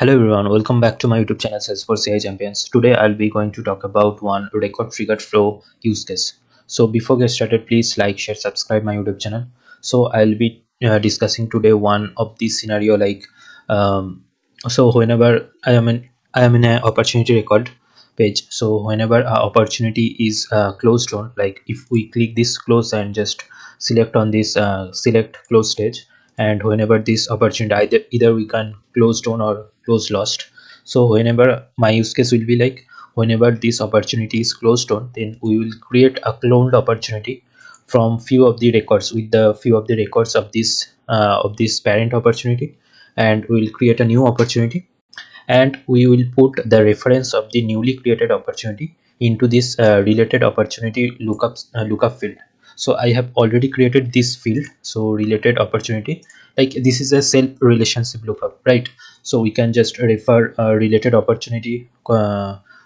Hello everyone, welcome back to my YouTube channel Salesforce AI Champions. Today I'll be going to talk about one record triggered flow use case. So before get started, please like, share, subscribe my YouTube channel. So I'll be discussing today one of these scenario like so whenever I am in an opportunity record page. So whenever our opportunity is closed on, like if we click this close and just select on this select close stage, and whenever this opportunity either we can close down or close lost. So whenever my use case will be like whenever this opportunity is closed on, then we will create a cloned opportunity from few of the records with the few of the records of this parent opportunity, and we will create a new opportunity, and we will put the reference of the newly created opportunity into this related opportunity lookup field. So I have already created this field, so related opportunity, like this is a self relationship lookup, right? So we can just refer related opportunity,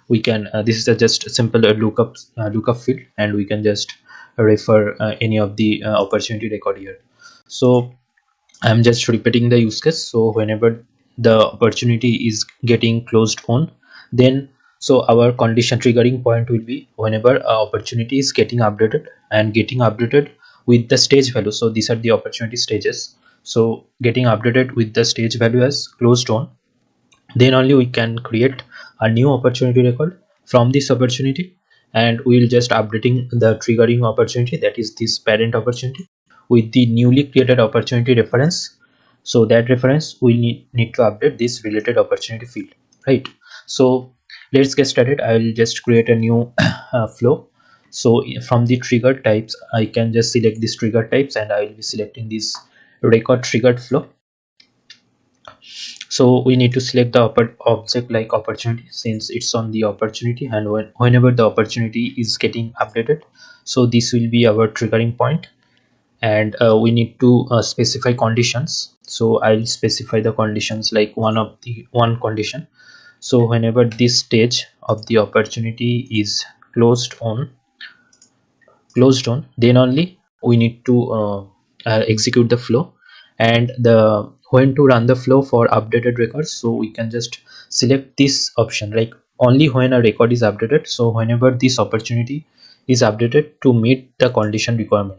we can this is a just simple lookup field, and we can just refer any of the opportunity record here. So I'm just repeating the use case. So whenever the opportunity is getting closed on, then so our condition triggering point will be whenever opportunity is getting updated and getting updated with the stage value. So these are the opportunity stages. So getting updated with the stage value as closed on, then only we can create a new opportunity record from this opportunity, and we'll just updating the triggering opportunity, that is this parent opportunity, with the newly created opportunity reference. So that reference we need to update this related opportunity field, right? So let's get started. I will just create a new flow. So from the trigger types, I can just select these trigger types, and I will be selecting this record triggered flow. So we need to select the object like opportunity, since it's on the opportunity, and whenever the opportunity is getting updated, so this will be our triggering point. And we need to specify conditions. So I'll specify the conditions like one condition. So whenever this stage of the opportunity is closed on, then only we need to execute the flow. And the when to run the flow for updated records, so we can just select this option like only when a record is updated. So whenever this opportunity is updated to meet the condition requirement,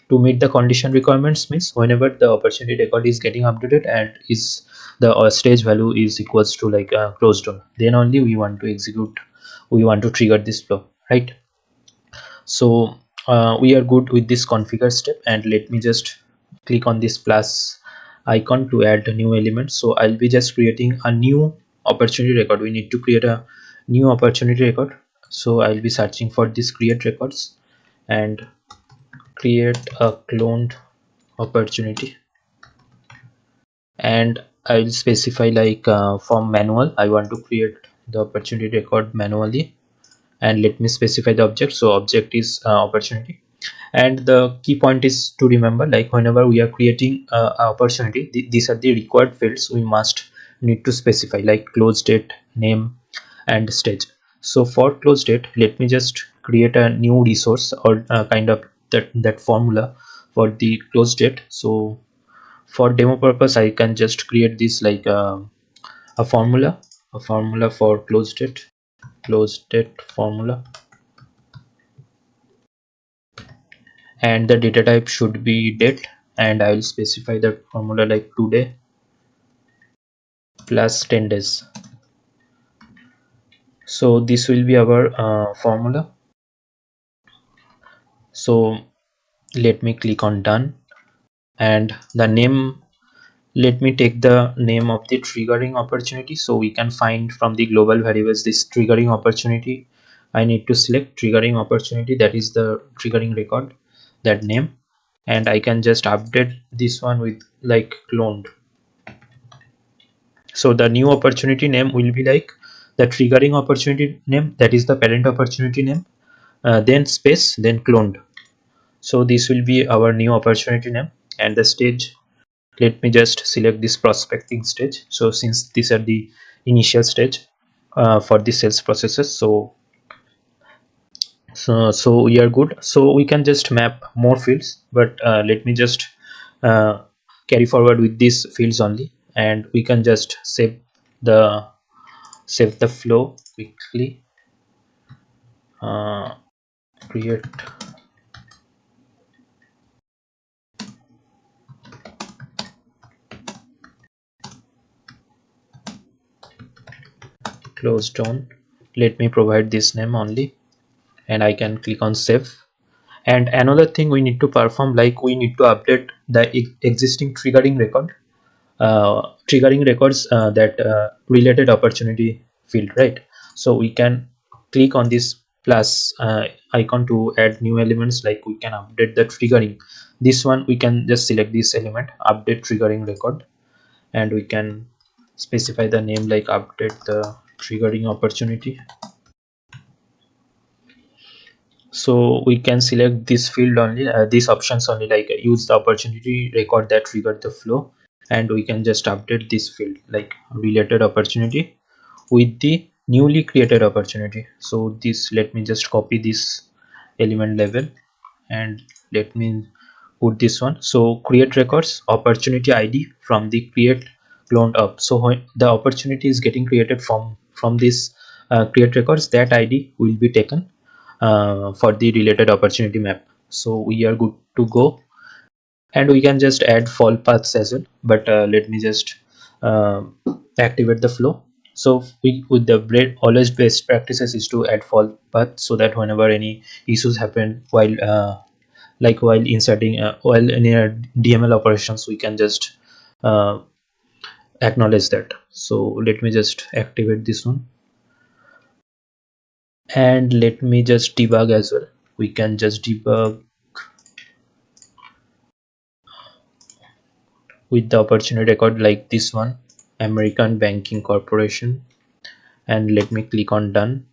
to meet the condition requirements means whenever the opportunity record is getting updated and is the stage value is equals to like closed on, then only we want to trigger this flow, right? So we are good with this configure step, and let me just click on this plus icon to add a new element. So I'll be just creating a new opportunity record. We need to create a new opportunity record. So I'll be searching for this create records and create a cloned opportunity, and I'll specify like from manual I want to create the opportunity record manually, and let me specify the object. So object is opportunity, and the key point is to remember like whenever we are creating opportunity, these are the required fields we must need to specify, like close date, name, and stage. So for close date, let me just create a new resource or kind of that formula for the close date. So for demo purpose I can just create this like a formula for close date formula, and the data type should be date, and I will specify the formula like today plus 10 days. So this will be our formula. So let me click on done, and the name, let me take the name of the triggering opportunity. So we can find from the global variables this triggering opportunity. I need to select triggering opportunity, that is the triggering record, that name, and I can just update this one with like cloned. So the new opportunity name will be like the triggering opportunity name, that is the parent opportunity name, then space, then cloned. So this will be our new opportunity name. And the stage, let me just select this prospecting stage. So since these are the initial stage for the sales processes, so we are good. So we can just map more fields, but let me just uh, carry forward with these fields only, and we can just save the save the flow quickly. uh, Create close down. Let me provide this name only, and I can click on save. And another thing we need to perform, like we need to update the existing triggering records, that related opportunity field, right? So we can click on this plus icon to add new elements, like we can update the triggering. This one we can just select this element, update triggering record, and we can specify the name like update the triggering opportunity. So we can select this field only, these options only, like use the opportunity record that triggered the flow, and we can just update this field like related opportunity with the newly created opportunity. So this, let me just copy this element level, and let me put this one. So create records opportunity id from the create cloned up. So when the opportunity is getting created from this create records, that id will be taken for the related opportunity map. So we are good to go, and we can just add fall paths as well, but let me just activate the flow. So we, with the always best practices is to add fall path, so that whenever any issues happen while like while inserting while in a dml operations, we can just uh, acknowledge that. So let me just activate this one, and let me just debug as well. We can just debug with the opportunity record like this one, American Banking Corporation, and let me click on done.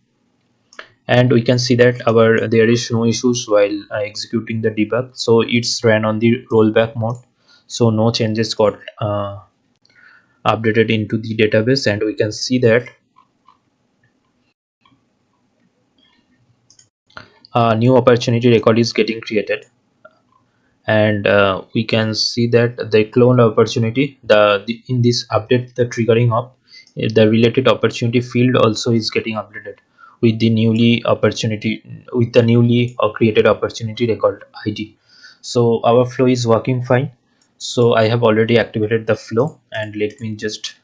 And we can see that our there is no issues while executing the debug. So it's ran on the rollback mode, so no changes got updated into the database. And we can see that a new opportunity record is getting created. And we can see that the clone opportunity, in this update the triggering of the related opportunity field also is getting updated with the newly created opportunity record id. So our flow is working fine. So I have already activated the flow, and let me just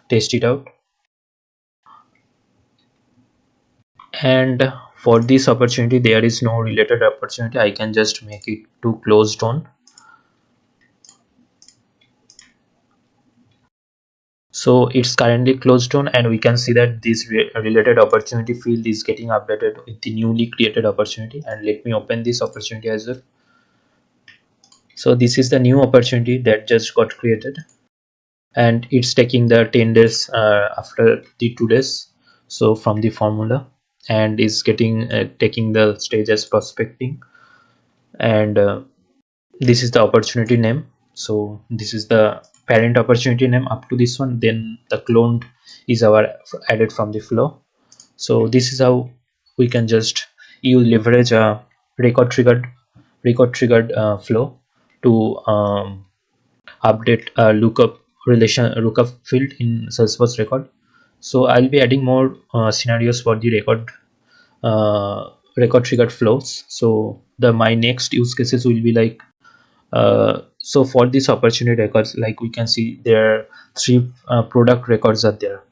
test it out. And for this opportunity there is no related opportunity, I can just make it to closed on. So it's currently closed down, and we can see that this related opportunity field is getting updated with the newly created opportunity. And let me open this opportunity as well. So this is the new opportunity that just got created, and it's taking the 10 days after the 2 days, so from the formula, and is getting taking the stage as prospecting. And this is the opportunity name. So this is the parent opportunity name up to this one, then the cloned is our added from the flow. So this is how we can just use leverage a record triggered flow to update a lookup field in Salesforce record. So I'll be adding more scenarios for the record triggered flows. So the my next use cases will be like so for this opportunity records, like we can see there are three product records are there,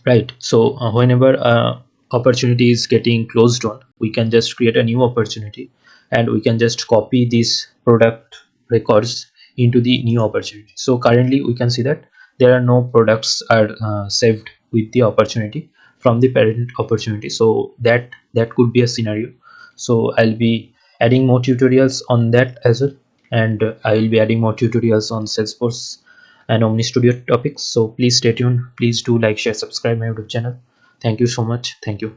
right? So whenever opportunity is getting closed on, we can just create a new opportunity, and we can just copy these product records into the new opportunity. So currently we can see that there are no products are saved with the opportunity from the parent opportunity. So that could be a scenario. So I'll be adding more tutorials on that as well, and I will be adding more tutorials on Salesforce and Omni Studio topics. So please stay tuned. Please do like, share, subscribe my YouTube channel. Thank you so much. Thank you.